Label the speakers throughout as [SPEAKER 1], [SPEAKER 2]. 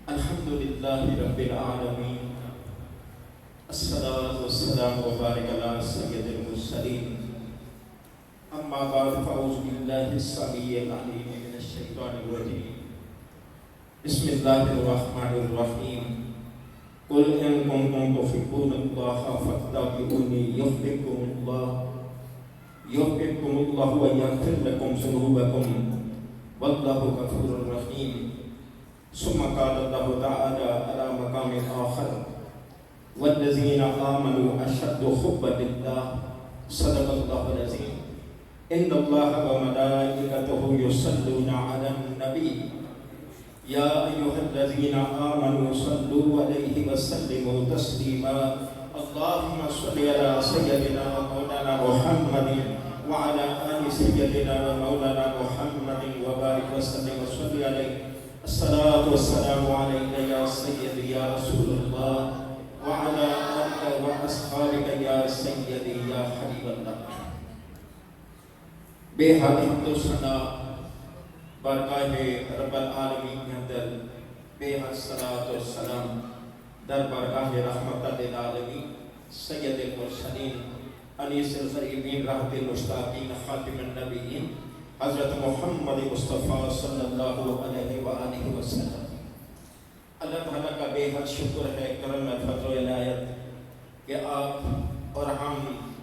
[SPEAKER 1] الحمد للہ رب العالمین، الصلاۃ والسلام وبارک علی سید المرسلین، اما بعد فاعوذ باللہ السمیع العلیم من الشیطان الرجیم، بسم اللہ الرحمن الرحیم، قل ان کنتم تحبون اللہ فاتبعونی یحببکم اللہ ویغفر لکم ذنوبکم واللہ غفور رحیم۔ ثم قال اللہ تعالی علی مقام آخر والذین آمنوا اشد حبا للہ، صدق اللہ العظیم۔ ان اللہ وملائکتہ یصلون علی النبی یا ایھا الذین آمنوا صلوا علیہ وسلموا تسلیما، اللہم صل علی سیدنا مولانا محمد وعلى آل سيدنا ومولانا محمد وبارك وسلم وصل عليه، الصلاة والسلام عليك يا سيدي يا رسول الله وعلى آلك وأصحابك يا سيدي يا حبيب الله۔ بے حد حمد و ثنا بارگاہ رب العالمین کے اندر بے حد صلاۃ و سلام در بارگاہ رحمت للعالمین سید المرسلین انیس الغریبین رحمت المشتاقین خاتم النبیین حضرت محمد مصطفیٰ صلی اللہ علیہ وآلہ وسلم۔ اللہ تعالیٰ کا بے حد شکر ہے، کرم فضل و عنایت کہ آپ اور ہم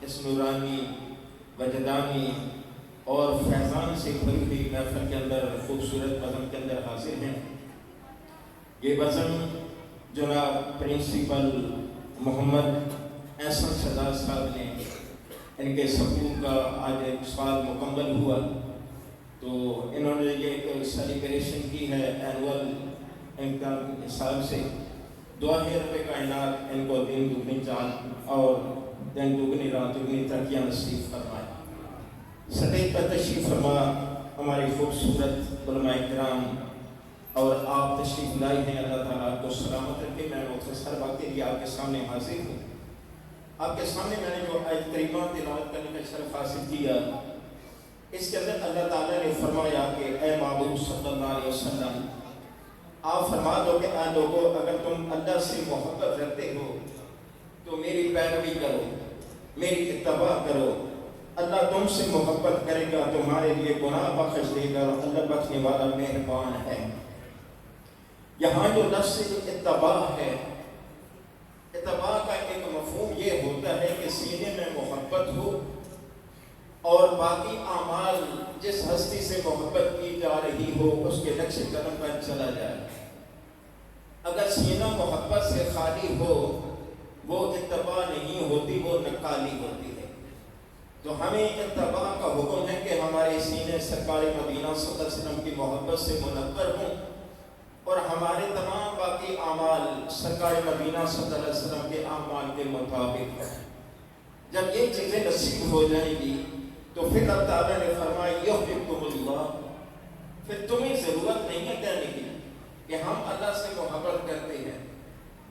[SPEAKER 1] اس نورانی وجدانی اور فیضان سے بھری ہوئی محفل کے اندر خوبصورت بزم کے اندر حاضر ہیں۔ یہ بزم جناب پرنسپل محمد احسن شہزاد صاحب نے، ان کے سکون کا آج ایک سال مکمل ہوا تو انہوں نے یہ ایک سیلیبریشن کی ہے اینول امتحان حساب سے۔ دعا ہے رب کائنات ان کو دن دگنی جان اور دن دگنی رات دگنی ترقیاں نصیب فرمائے۔ سٹیج پر تشریف فرما ہماری خوبصورت علماء کرام اور آپ تشریف لائی ہیں، اللہ تعالیٰ آپ کو سلامت رکھے۔ میں مختصر وقت کے لیے آپ کے سامنے حاضر ہوں۔ آپ کے سامنے میں نے جو آیت کریمہ تلاوت کرنے کا شرف حاصل کیا، اس کے اندر اللہ تعالیٰ نے فرمایا کہ اے محبوب صلی اللہ علیہ وسلم، آپ فرما دو کہ اے لوگو، اگر تم اللہ سے محبت رکھتے ہو تو میری پیروی کرو، میری اتباع کرو۔ اللہ تم سے محبت کرے گا، تمہارے لیے گناہ بخش دے گا، اللہ بخشنے والا مہربان ہے۔ یہاں جو لفظ اتباع ہے، اتباع کا ایک مفہوم یہ ہوتا ہے کہ سینے میں محبت ہو اور باقی اعمال جس ہستی سے محبت کی جا رہی ہو اس کے نقش قدم پر چلا جائے۔ اگر سینہ محبت سے خالی ہو وہ اتباع نہیں ہوتی، وہ نقالی ہوتی ہے۔ تو ہمیں اتباع کا حکم ہے کہ ہمارے سینے سرکار مدینہ صلی اللہ علیہ وسلم کی محبت سے منور ہوں اور ہمارے تمام باقی اعمال سرکار مدینہ صلی اللہ علیہ وسلم کے اعمال کے مطابق ہیں۔ جب یہ چیزیں نصیب ہو جائیں گی تو پھر اللہ تعالیٰ نے فرمایا یحببکم اللہ، پھر تمہیں ضرورت نہیں ہے کہنے کی کہ ہم اللہ سے محبت کرتے ہیں،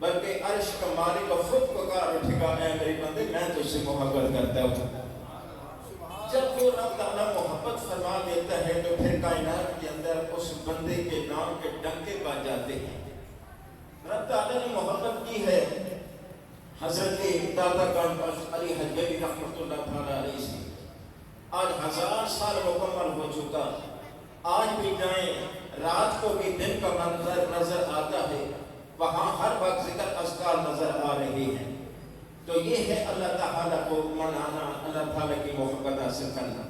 [SPEAKER 1] بلکہ عرش کا مالک خود پکار اٹھے گا، اے میرے بندے میں تجھ سے محبت کرتا ہوں۔ جب وہ رب تعالیٰ محبت فرما دیتا ہے تو پھر کائنات کے اندر اس بندے کے نام کے ڈنکے بج جاتے ہیں۔ رب تعالیٰ نے محبت کی ہے حضرت داتا کان علی حجویری رحمۃ اللہ تعالیٰ علیہ سے، آج 1000 سال مکمل ہو چکا۔ آج بھی جائیں، رات کو بھی دن کا منظر نظر آتا ہے، وہاں ہر وقت ذکر اذکار نظر آ رہے ہیں۔ تو یہ ہے اللہ تعالیٰ کو منانا، اللہ تعالیٰ کی محبت حاصل کرنا۔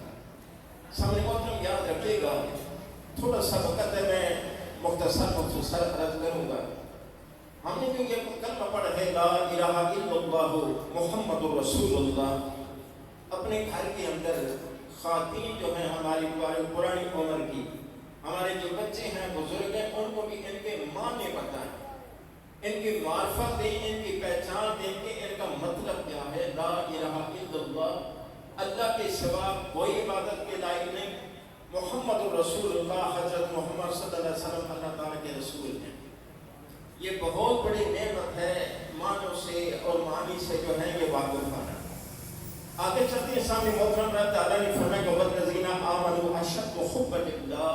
[SPEAKER 1] سامنے محترم یاد رکھیے گا، تھوڑا سا وقت ہے، میں مختصر عرض کروں گا۔ ہم نے جو یہ کلمہ پڑھا ہے لا الہ الا اللہ محمد رسول اللہ، اپنے گھر کے اندر خواتین جو ہیں ہماری پرانی عمر کی، ہمارے جو بچے ہیں بزرگ ہیں، ان کو بھی ان کے معنی بتائیں، ان کی معرفت دیں، ان کی پہچان دیں کہ ان کا مطلب کیا ہے۔ لا الہ الا اللہ، اللہ کے سوا کوئی عبادت کے لائق نہیں، محمد رسول اللہ، حضرت محمد صلی اللہ علیہ وسلم اللہ تعالیٰ کے رسول ہیں۔ یہ بہت بڑی نعمت ہے، معنوں سے اور معنی سے جو ہے یہ واقف ہونا۔ آگے چلتے ہیں، سامنے محترم رب تعالیٰ نے فرمایا کہ والذین آمنوا اشد حبا للہ،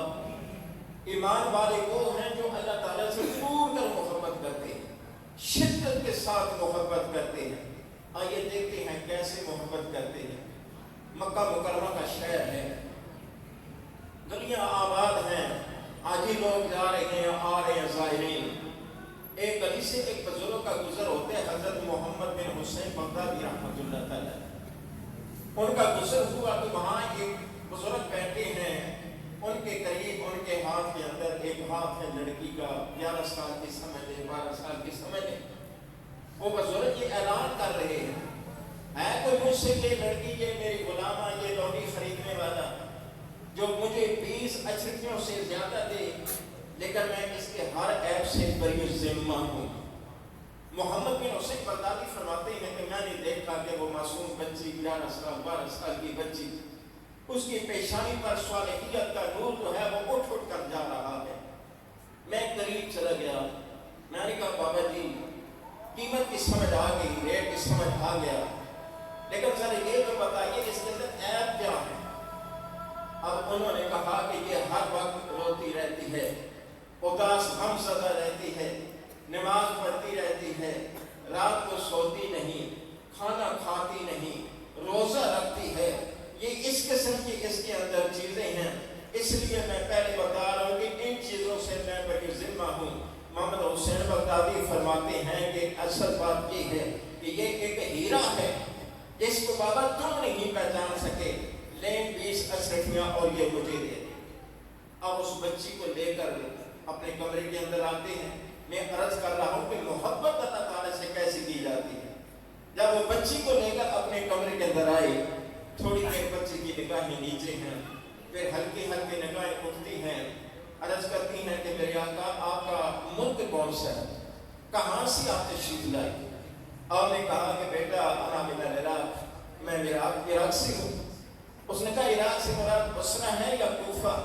[SPEAKER 1] ایمان والے وہ ہیں جو اللہ تعالیٰ سے ٹوٹ کر محبت کرتے ہیں، شدت کے ساتھ محبت کرتے ہیں۔ آئیے دیکھتے ہیں کیسے محبت کرتے ہیں۔ مکہ مکرمہ کا شہر ہے، گلیاں آباد ہیں، آج ہی لوگ جا رہے ہیں، آ رہے ہیں زائرین۔ ایک گلی سے ایک بزرگ کا گزر ہوتے ہیں، حضرت محمد بن حسین بغدادی رحمۃ اللہ تعالیٰ، ان کا گزر ہوا تو وہاں ایک بزرگ بیٹھے ہیں، ان کے قریب ان کے ہاتھ کے اندر ایک ہاتھ ہے لڑکی کا، 11 سال کی سمجھ لیں، 12 سال کی سمجھ لیں۔ وہ بزرگ یہ اعلان کر رہے ہیں، ہے کوئی مجھ سے یہ لڑکی، یہ میری غلامہ، یہ لوٹی خریدنے والا جو مجھے 20 اچھڑیوں سے زیادہ دے، لیکن میں اس کے ہر عیب سے بری ذمہ ہوں۔ محمد بن حسین بغدادی فرماتے ہیں کہ میں نے دیکھا کہ وہ معصوم بچی، 11 سال 12 سال کی بچی، اس کی پیشانی پر صالحیت کا نور جو ہے وہ اٹھ اٹھ کر جا رہا ہے۔ میں قریب چلا گیا، میں نے کہا بابا جی قیمت کی سمجھ آ گئی، ریٹ کی سمجھ آ گیا، لیکن ذرا یہ تو بتائیے اس کے اندر عیب کیا ہے؟ اب انہوں نے کہا کہ یہ ہر وقت روتی رہتی ہے، اداس غم زدہ رہتی ہے، نماز پڑھتی رہتی ہے، رات کو سوتی نہیں، کھانا کھاتی نہیں، روزہ رکھتی ہے، یہ اس قسم کی اس کے اندر چیزیں ہیں، اس لیے میں پہلے بتا رہا ہوں کہ ان چیزوں سے میں بڑی ذمہ ہوں۔ محمد حسین بغدادی فرماتے ہیں کہ اصل بات یہ ہے کہ یہ ایک ہیرا ہے جس کو بابا تم نہیں پہچان سکے، لین 20 اچھڑیاں اور یہ مجھے دے۔ اب اس بچی کو لے کر اپنے کمرے کے اندر آتے ہیں۔ میں عرض کر رہا ہوں کہ محبت اللہ تعالیٰ سے کیسے کی جاتی ہے۔ جب وہ بچی کو لے کر اپنے کمرے کے اندر آئے، تھوڑی دیر بچی کی نگاہیں نیچے ہیں، پھر ہلکی ہلکی نگاہیں اٹھتی ہیں، عرض کرتی ہیں کہ میرے آقا آپ کا ملک کون سا ہے، کہاں سے آپ تشریف لائے؟ آپ نے کہا کہ بیٹا انا من العراق، میں عراق سے ہوں۔ اس نے کہا عراق سے مراد بصرہ ہے یا کوفہ؟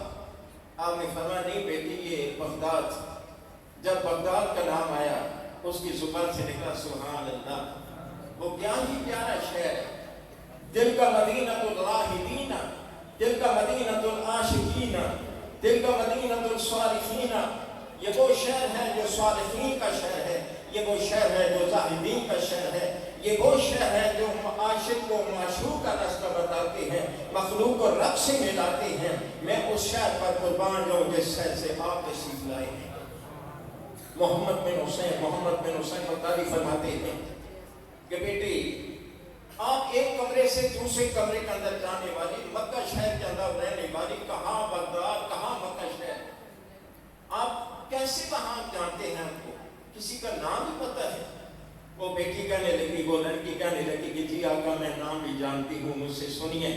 [SPEAKER 1] آپ نے فرمایا نہیں بیٹی یہ بغداد۔ جب بغداد کا نام آیا اس کی زبان سے نکلا سبحان اللہ، وہ کیا ہی پیارا شہر ہے، دل کا مدینہ الراہدین، دل کا مدینہ العاشقین، دل کا مدینہ الصالحین۔ یہ وہ شہر ہے جو صالحین کا شہر ہے، یہ وہ شہر ہے جو زاہدین کا شہر ہے، یہ وہ شہر ہے جو عاشق کو معشوق کا راستہ بتاتے ہیں، مخلوق کو رب سے ملاتے ہیں۔ میں اس شہر پر قربان جاؤں جس شہر سے آپ تشریف لائے ہیں۔ محمد بن حسین بغدادی فرماتے ہیں کہ بیٹی آپ ایک کمرے سے دوسرے کمرے کے اندر جانے والی، مکہ شہر کے اندر رہنے والی، کہاں بغداد کہاں مکہ شہر، آپ کیسے وہاں جانتے ہیں؟ آپ کو کسی کا نام بھی پتہ ہے؟ وہ بیٹی کہنے لگی، وہ لڑکی کہنے لگی کہ جی آقا میں نام بھی جانتی ہوں، مجھ سے سنیے۔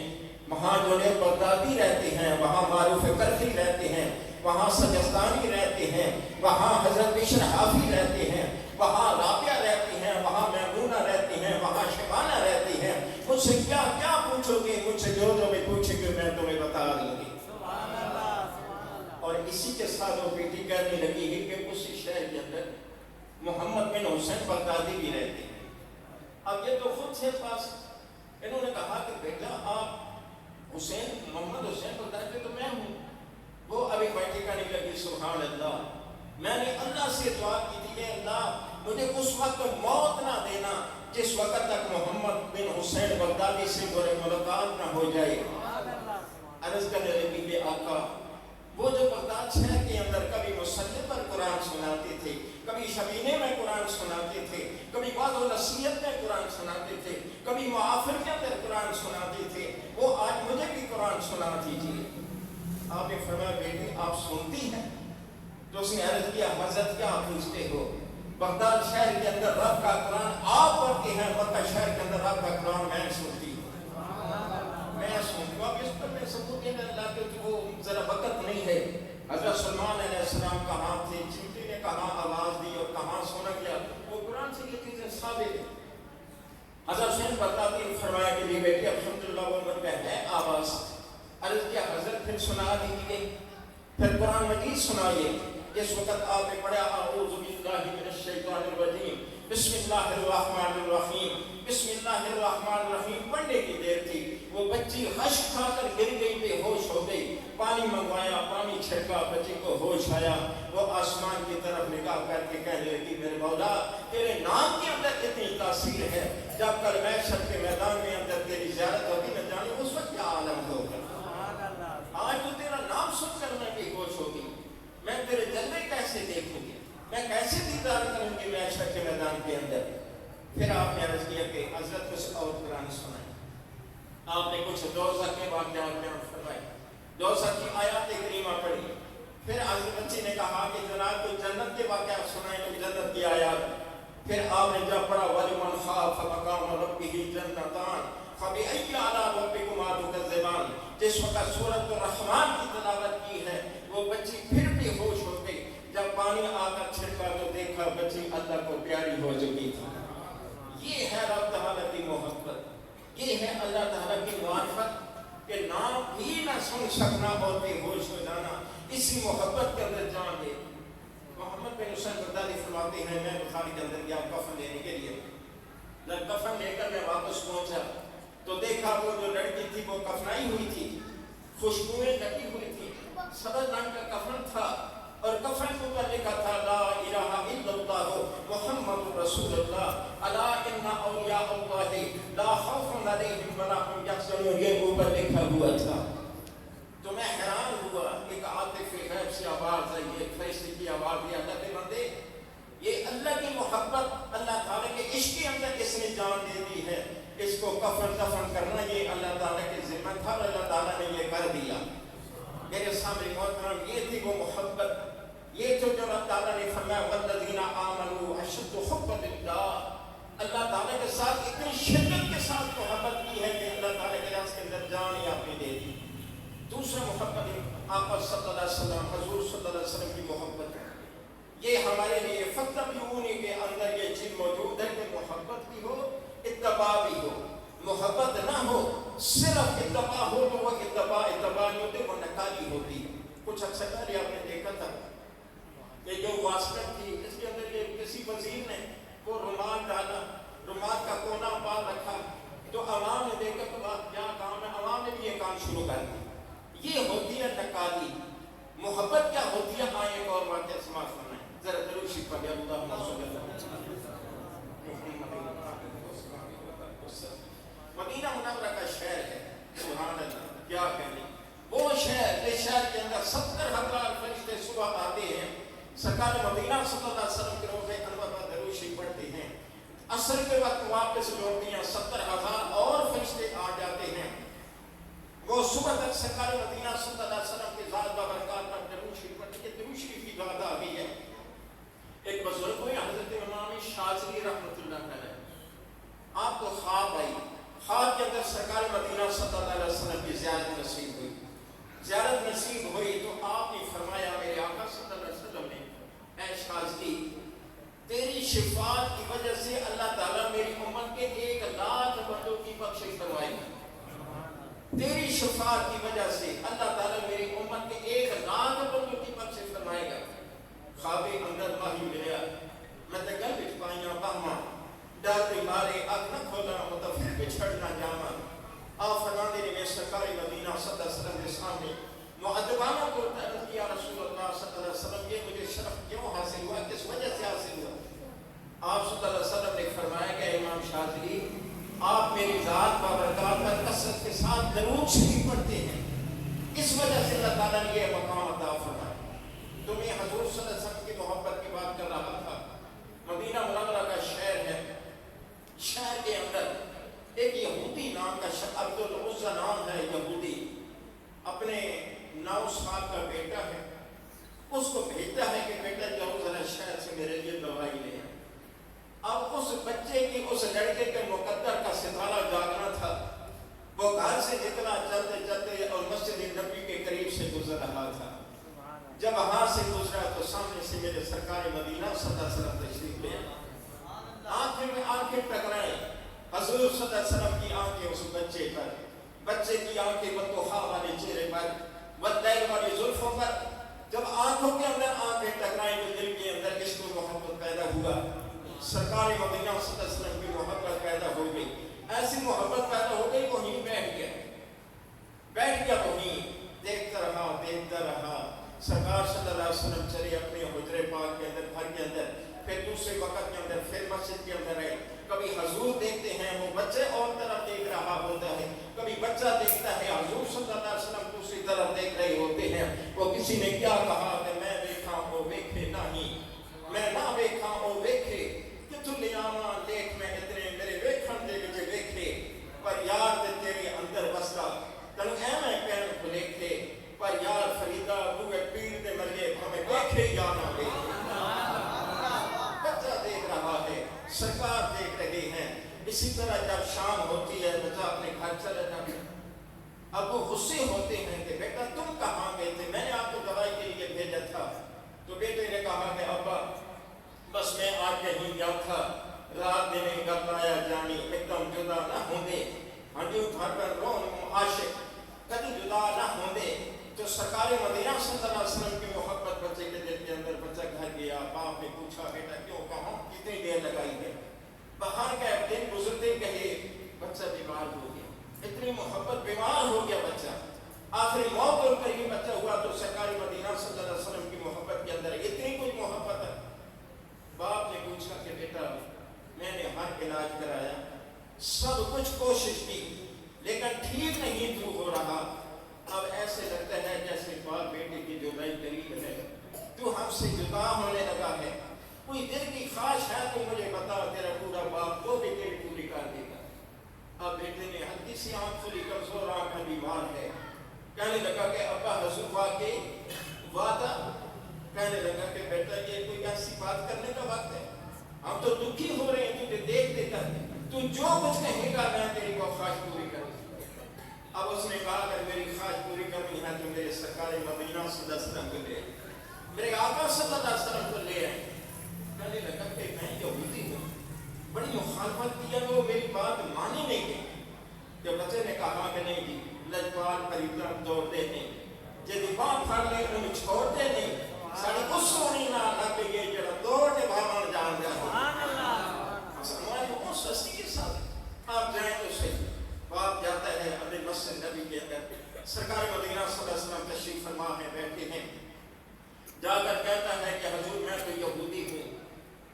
[SPEAKER 1] وہاں جنید بغدادی رہتے ہیں، وہاں معروف کرخی رہتے ہیں، وہاں سجستانی رہتے ہیں، وہاں حضرت بشر حافی رہتے ہیں، وہاں رابعہ رہتی ہیں، وہاں میمونہ رہتی ہیں، وہاں شبانہ رہتی ہیں۔ مجھ سے کیا کیا پوچھو گے؟ مجھ سے جو جو بھی پوچھے گے میں تمہیں بتا دوں گی۔ اور اسی کے ساتھ وہ بیٹی کہنے لگی ہے کہ اسی شہر کے اندر محمد بن حسین بغدادی بھی رہتے ہیں۔ اب یہ تو خود سے پاس انہوں نے کہا کہ بیٹا آپ محمد حسین بغدادی تو میں ہوں۔ وہ ابھی بیٹی کہنے لگی سبحان اللہ، میں نے اللہ سے دعا کی تھی کہ اللہ مجھے اس وقت موت نہ دینا جس وقت تک محمد بن حسین بغدادی سے میری ملاقات نہ ہو جائے۔ عرض کرنے لگی کہ آقا وہ جو بغداد شہر کے اندر کبھی مصلی پر قرآن سناتے تھے، کبھی شبینے میں قرآن سناتے تھے، کبھی بعض نصیحت میں قرآن سناتے تھے، کبھی معافر کے اندر قرآن سناتے تھے، وہ آج مجھے بھی قرآن سنا دیجیے۔ آپ نے فرمایا بیٹی آپ سنتی ہیں؟ تو اس نے عرض کیا حضرت کیا پوچھتے ہو؟ بغداد شہر کے اندر رب کا قرآن آپ پڑھتے ہیں، مکہ شہر کے اندر رب کا قرآن میں سنتی ہوں۔ میں سنتی ہوں، اب اس پر میں سبوت دینے اللہ کے وہ ذرا وقت نہیں ہے۔ حضرت سلمان علیہ السلام کہاں تھے، چیٹی نے کہاں آواز دی اور کہاں سنا گیا، وہ قرآن سے یہ چیزیں ثابت ہیں۔ حضرت حسین بغدادی نے فرمایا کہ بیٹی الحمدللہ وہ مجھ میں ہے آواز۔ عرض کیا حضرت پھر سنا دیجیے، پھر قرآن مجید سنائیے۔ اس وقت آپ نے پڑھا اعوذ باللہ من الشیطان الرجیم، بسم اللہ الرحمن الرحیم، بسم اللہ الرحمن الرحیم پڑھنے کی دیر تھی، وہ بچی خشک کھا کر گر گئی، بے ہوش ہو گئی۔ پانی منگوایا، پانی چھڑکا، بچے کو ہوش آیا، وہ آسمان کی طرف نگاہ کر کے کہنے لگی میرے مولا تیرے نام کے اندر کتنی تاثیر ہے، جب کل محشر کے میدان میں اندر تیری زیارت ہوگی نہ جانے اس وقت کیا عالم ہوگا۔ آج تو تیرا نام سن کر میں بے ہوش ہوگی، میں تیرے جلوے کیسے دیکھوں گی، میں کیسے دیدار کروں گی محشر کے میدان کے اندر۔ پھر آپ نے عرض کیا کہ حضرت کچھ اور قرآن سنائیں۔ آپ نے کچھ دوزخ کے واقعات بیان فرمائے، دوزخ کی آیات کریمہ پڑھی۔ پھر حضرت بچی نے کہا کہ جناب کوئی جنت کے واقعات سنائیں، کوئی جنت کی آیات۔ پھر آپ نے جب پڑھا وَلِمَنْ خَافَ مَقَامَ رَبِّهِ جَنَّتَانِ فَبِأَيِّ آلَاءِ رَبِّكُمَا تُكَذِّبَانِ۔ جس وقت سورۃ الرحمن کی تلاوت کی ہے وہ بچی پھر بھی ہوش ہو گئی، جب پانی آ کر چھڑکا تو دیکھا بچی اللہ کو پیاری ہو چکی تھی۔ یہ ہے رب تعالیٰ کی محبت، یہ ہے اللہ تعالیٰ کی معرفت کہ نام بھی نہ سن سکنا اور بے ہوش ہو جانا، اسی محبت کے اندر جان دے۔ محمد بن حسین بغدادی فرماتے ہیں میں بخاری کے اندر گیا کفن لینے کے لیے، جب کفن لے کر میں واپس پہنچا تو دیکھا وہ جو لڑکی تھی وہ کفنائی ہوئی تھی، خوشبوئیں لگی ہوئی تھی، سبز رنگ کا کفن تھا اور کفن کے اوپر لکھا تھا لا الہ الا اللہ محمد رسول اللہ الا ان اولیاء اللہ لا خوف علیہم ولا هم یحزنون، یہ اوپر لکھا ہوا تھا۔ تو میں حیران ہوا، ایک عاطف غیب سے آواز آئی، ایک فرشتے کی آواز، یہ اللہ کے بندے، یہ اللہ کی محبت، اللہ تعالیٰ کے عشق کے اندر اس نے جان دے دی ہے، اس کو کفن دفن کرنا یہ اللہ تعالیٰ کے ذمہ تھا اور اللہ تعالیٰ نے یہ کر دیا۔ میرے سامنے محترم یہ تھی وہ محبت، یہ جو اللہ تعالیٰ نے فرمایا والذین آمنوا اشد حبا للہ، اللہ تعالیٰ کے ساتھ اتنی شدت کے ساتھ محبت کی ہے کہ اللہ تعالیٰ کے راز کے اندر جان ہی آپ نے دے دی۔ دوسرا محبت آقا صلی اللہ علیہ وسلم، حضور صلی اللہ علیہ وسلم کی محبت ہے، یہ ہمارے لیے فتبعونی کے اندر یہ چیز موجود ہے کہ محبت بھی ہو اتباع بھی ہو۔ محبت نہ ہو صرف اتباع ہو تو وہ اتباع نہیں ہوتی، وہ نکالی ہوتی ہے۔ کچھ اکثر پہلے آپ نے دیکھا تھا کہ جو واسکٹ تھی اس کے اندر یہ کسی وزیر نے وہ رومال ڈالا، رومال کا کونا پار رکھا تو عوام نے دیکھا تو کیا کام ہے، عوام نے بھی یہ کام شروع کر دیا۔ یہ ہوتی ہے نکالی۔ محبت کیا ہوتی ہے؟ آئے ایک اور واقعہ سماعت فرمائیں، ذرا درود شریف پڑھیں اللہم صلی اللہ علیہ وسلم۔ مدینہ منورہ کا شہر ہے، سبحان اللہ، کیا کہنے، وہ شہر جس شہر کے اندر 70,000 فرشتے صبح آتے ہیں، سرکار مدینہ صلی اللہ علیہ وسلم کے روزے انور پر درود شریف پڑھتے ہیں، عصر کے وقت واپس لوٹتے ہیں 70,000 اور فرشتے آ جاتے ہیں، وہ صبح تک سرکار مدینہ صلی اللہ علیہ وسلم کے ذات بابرکات پر درود شریف پڑھتے ہیں۔ درود شریف کی دعا آ گئی ہے۔ ایک بزرگ ہوئے حضرت امام شاذلی رحمۃ اللہ علیہ، آپ کو خواب آئی، خواب کے اندر سرکار مدینہ صلی اللہ علیہ وسلم کی زیارت نصیب ہوئی، زیارت نصیب ہوئی تو آپ نے فرمایا میرے آقا صلی اللہ علیہ وسلم نے، اے شاذلی تیری شفاعت کی وجہ سے اللہ تعالیٰ میری امت کے 1,00,000 بندوں کی بخشش فرمائے گا، تیری شفاعت کی وجہ سے اللہ تعالیٰ میری امت کے 1,00,000 بندوں کی بخشش فرمائے گا۔ خواب اندر ماہی ملیا، میں تگل بچ پائیاں باہما، ڈر بیمارے اگ نہ کھولا متفر بچھڑنا جاما۔ آپ فرماتے نے میں سرکار مدینہ صلی اللہ علیہ وسلم کے سامنے معدبانہ کو عرض کیا رسول اللہ صلی اللہ علیہ وسلم یہ مجھے شرف کیوں حاصل ہوا، کس وجہ سے حاصل ہوا؟ آپ صلی اللہ علیہ وسلم نے فرمایا کہ امام شاذلی آپ میری ذات بابرکات پر کثرت کے ساتھ درود شریف پڑھتے ہیں، اس وجہ سے اللہ تعالیٰ نے یہ مقام عطا فرمایا۔ تو میں حضور صلی اللہ علیہ وسلم کی محبت کی بات کر رہا تھا۔ مدینہ منورہ کا شہر ہے، شہر کے اندر ایک یہودی نام کا شخص، عبد العزیٰ نام ہے یہودی، اپنے 9 سال کا بیٹا ہے، اس کو بھیجتا ہے کہ بیٹا جاؤ ذرا شہر سے میرے لیے دوائی لے۔ اب اس بچے کی، اس لڑکے کے مقدر کا ستارہ جاگنا تھا، وہ گھر سے جتنا چلتے چلتے اور مسجد نبی کے قریب سے گزر رہا تھا، جب وہاں سے گزرا تو سامنے سے میرے سرکار مدینہ صلی اللہ علیہ وسلم تشریف لے، آنکھیں میں آنکھیں ٹکرائیں، حضور صلی اللہ علیہ وسلم کی آنکھیں اس بچے پر، بچے کی آنکھیں بطوخا والے چہرے پر، بدلیل والی زلفوں پر، جب آنکھوں کے اندر آنکھیں ٹکرائیں تو دل کے اندر عشق و محبت پیدا ہوا، سرکار مدینہ صلی اللہ علیہ وسلم کی محبت پیدا ہو گئی، ایسی محبت پیدا ہو گئی، وہیں بیٹھ گیا وہیں دیکھتا رہا سرکار صلی اللہ علیہ وسلم چلے اپنے حجرے پاک کے اندر، گھر کے اندر، پھر دوسرے وقت کے اندر، پھر مسجد کے اندر ہے. کبھی حضور دیکھتے ہیں وہ بچے اور طرف دیکھ رہا ہوتا ہے، کبھی بچہ دیکھتا ہے حضور صلی اللہ علیہ وسلم دوسری طرف دیکھ رہے ہوتے ہیں. وہ کسی نے کیا کہا کہ میں دیکھا وہ ویکھے نہیں، میں نہ ویکھا وہ ویکھے، کتوں لے آواں لیکھ میں اتنے میرے ویکھن دے وچ ویکھے، پر یار تے تیرے اندر وسدا تینوں ایویں کہن بھلیکھے، پر یار فریدا بوئے پیر دے مرگے ہمیں ویکھے یا نہ ویکھے. بچہ دیکھ رہا ہے، سرکار دیکھ رہے ہیں. اسی طرح جب شام ہوتی ہے بچہ اپنے گھر چلا جاتا ہے. اب وہ غصے ہوتے ہیں کہ بیٹا تم کہاں گئے تھے، میں نے آپ کو دوائی کے لیے بھیجا تھا. تو بیٹے نے کہا کہ ابا بس میں آج کہیں گیا تھا، رات دن گھر آیا جانی ایک دم جدا نہ ہوندے، ہنڈیوں گھر پر رون عاشق کبھی جدا نہ ہوندے. تو سرکار مدینہ صلی اللہ علیہ وسلم کی محبت بچے کے دل کے اندر. بچہ گھر گیا، باپ نے پوچھا بیٹا کیوں کہاں کتنی دیر لگائی ہے؟ باہر گئے، دن گزرتے کہے بچہ بیمار ہو گیا. اتنی محبت، بیمار ہو گیا بچہ. آخری موت پر ہی بچہ ہوا تو سرکار مدینہ صلی اللہ علیہ وسلم کی محبت کے اندر اتنی کچھ محبت ہے. باپ نے پوچھا کہ بیٹا میں نے ہر علاج کرایا، سب کچھ کوشش کی، لیکن ٹھیک نہیں تو ہو رہا. اب ایسے لگتا ہے جیسے باپ بیٹے کی جدائی قریب ہے، تو ہم سے جدا ہونے لگا ہے. کوئی دل کی خواہش ہے تو مجھے بتا، تیرا پورا باپ وہ بھی تیری پوری کر دے گا. اب بیٹے نے ہلکی سی آنکھ کھلی، کمزور آنکھ ہے، بیمار ہے. کہنے لگا کہ ابا حضور کے وعدہ، کہنے لگا کہ بیٹا یہ کوئی ایسی بات کرنے کا وقت ہے، ہم تو دکھی ہو رہے ہیں تجھے دیکھ دے کر، تو جو کچھ کہے گا میں تیری وہ خواہش پوری کروں. اب اس نے کہا اگر میری خواہش پوری کرنی ہے تو میرے سرکار مدینہ صلی اللہ علیہ وسلم کو لے، میرے آقا صلی اللہ علیہ وسلم کو لے آئے. کہنے لگا کہ میں یہودی ہوں، بڑی مخالفت کی ہے، وہ میری بات مانی نہیں گئی. جب بچے نے کہا کہ نہیں جی لجپال پریدہ دوڑتے نہیں، جدی بات پھڑ لے انہیں چھوڑتے نہیں، ساڑھے اس سونی نہ لگ گئے جڑا دوڑنے بھاگن جان جاتا. ہماری بہت سستی کے ساتھ آپ جائیں تو صحیح. باپ جاتا ہے اپنے مسجد نبی کے اندر، سرکار مدینہ صلی اللہ علیہ وسلم تشریف فرما ہے، بیٹھے ہیں. جا کر کہتا ہے کہ حضور میں تو یہودی ہوں،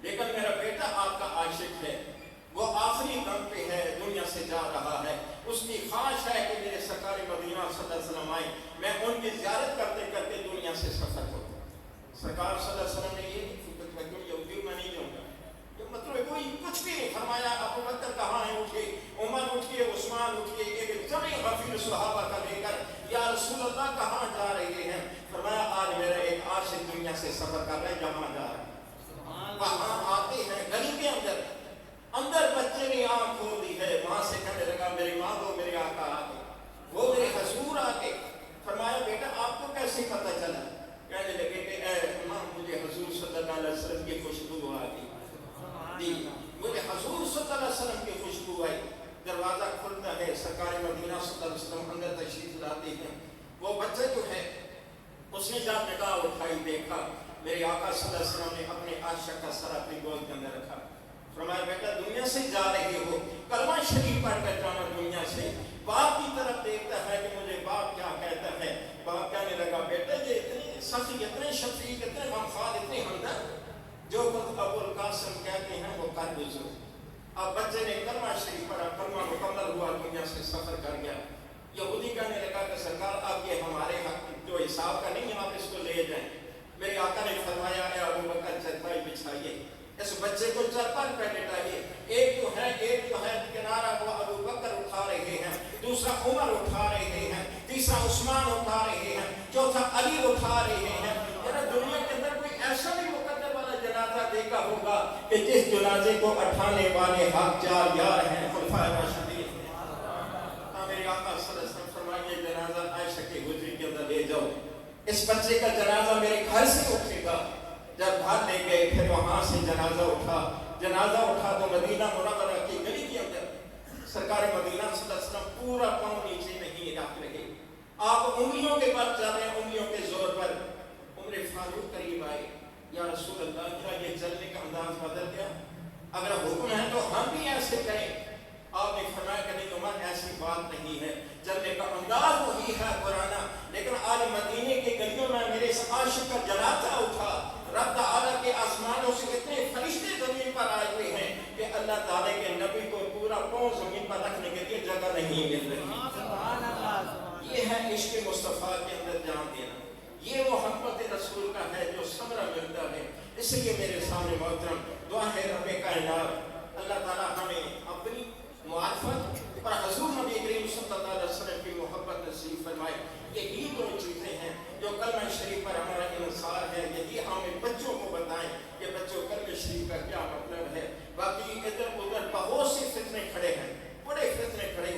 [SPEAKER 1] لیکن میرا بیٹا آپ کا عاشق ہے، وہ آخری دم پہ ہے، دنیا سے جا رہا ہے. اس کی خواہش ہے کہ میرے سرکار مدینہ صلی اللہ علیہ وسلم آئے، میں ان کی زیارت کرتے کرتے دنیا سے سفر کروں. سرکار صلی اللہ علیہ وسلم نے یہ یہودی میں نہیں جاؤں گا، مطلب کوئی کچھ بھی نہیں فرمایا. ابو بکر کہاں ہے اٹھے، عمر اٹھے، عثمان اٹھے، ایک جمع غفیر صحابہ کا لے کر یا رسول اللہ کہاں جا رہے ہیں؟ فرمایا آج میرا ایک عاشق دنیا سے سفر کر رہا ہے، جہاں جا رہا ہے. وہاں آتے ہیں گلی کے اندر، اندر بچے نے آنکھ کھول دی ہے، وہاں سے کہنے لگا میری ماں کو میرے آقا آ گئے، وہ میرے حضور آ گئے. فرمایا بیٹا آپ کو کیسے پتہ چلا؟ کہنے لگے کہ اے ماں مجھے حضور صلی اللہ علیہ وسلم کی خوشبو آ گئی. مجھے حضور صلی اللہ علیہ وسلم کی خوشبو آئی. دروازہ کھلتا ہے، سرکار مدینہ صلی اللہ علیہ وسلم اندر تشریف لاتے ہیں. وہ بچہ جو ہے اس نے جب نگاہ اٹھائی دیکھا میرے آقا صلی اللہ علیہ وسلم نے اپنے عاشق کا سر اپنی گود کے اندر رکھا. فرمایا بیٹا دنیا سے جا رہے ہو، کلمہ شریف پڑھ کر جانا دنیا سے. باپ کی طرف دیکھتا ہے کہ مجھے باپ کیا کہتا ہے. باپ کہنے لگا بیٹا یہ اتنے سخی، اتنے شفیق، اتنے غمخوار، اتنے ہمدرد، جو خود ابو القاسم کہتے ہیں وہ کر گزرو. اب بچے نے کلمہ شریف پڑھا، کلمہ مکمل ہوا، دنیا سے سفر کر گیا. یہودی کہنے لگا کہ سرکار اب یہ ہمارے حق جو حساب کا نہیں ہے، آپ اس کو لے جائیں. میرے آقا نے فرمایا اے ابو بکر چرپائی بچھائیے، اس بچے کو چرپائی پہ لٹائیے. ایک جو ہے کنارہ وہ ابو بکر اٹھا رہے ہیں، دوسرا عمر اٹھا رہے ہیں، تیسرا عثمان اٹھا رہے ہیں، چوتھا علی اٹھا رہے ہیں. دنیا کے اندر کوئی ایسا بھی مقدر والا جنازہ دیکھا ہوگا کہ جس جنازے کو اٹھانے والے حق چار یار ہیں، خلفائے راشدین. میرے آقا صلی اللہ علیہ وسلم فرمائیے جنازہ عائشہ کی حجری کے اندر لے جاؤ، اس بچے کا جنازہ میرے گھر سے اٹھے گا. جب گھر لے گئے پھر وہاں سے جنازہ اٹھا تو مدینہ منورہ کی گلی کے اندر سرکار مدینہ صلی اللہ علیہ وسلم پورا پاؤں نیچے نہیں رکھ رہے، آپ انگلیوں کے پر چل رہے ہیں، انگلیوں کے زور پر. عمر فاروق قریب آئے، یا رسول اللہ کیا یہ چلنے کا انداز بدل گیا؟ اگر حکم ہے تو ہم بھی ایسے کریں. آپ نے فرمایا کہ نہیں عمر ایسی بات نہیں ہے، چلنے کا انداز وہی ہے پرانا، لیکن آج مدینے کی گلیوں میں میرے اس عشق مصطفیٰ کے اندر جان دینا، یہ وہ محبت رسول کا ہے جو ثمرہ ملتا ہے۔ اس لیے میرے سامنے محترم دعا ہے رب کائنات اللہ تعالیٰ ہمیں اپنی معرفت اور حضور نبی کریم صلی اللہ علیہ وسلم کی محبت نصیب فرمائے۔ یہی دو چیزیں ہیں جو کلمہ شریف پر ہمارا انحصار ہے، یہی ہمیں بچوں کو بتائیں کہ بچوں کلمہ شریف کا کیا مطلب ہے۔ باقی ادھر ادھر بہت سے فتنے کھڑے ہیں، بڑے فتنے کھڑے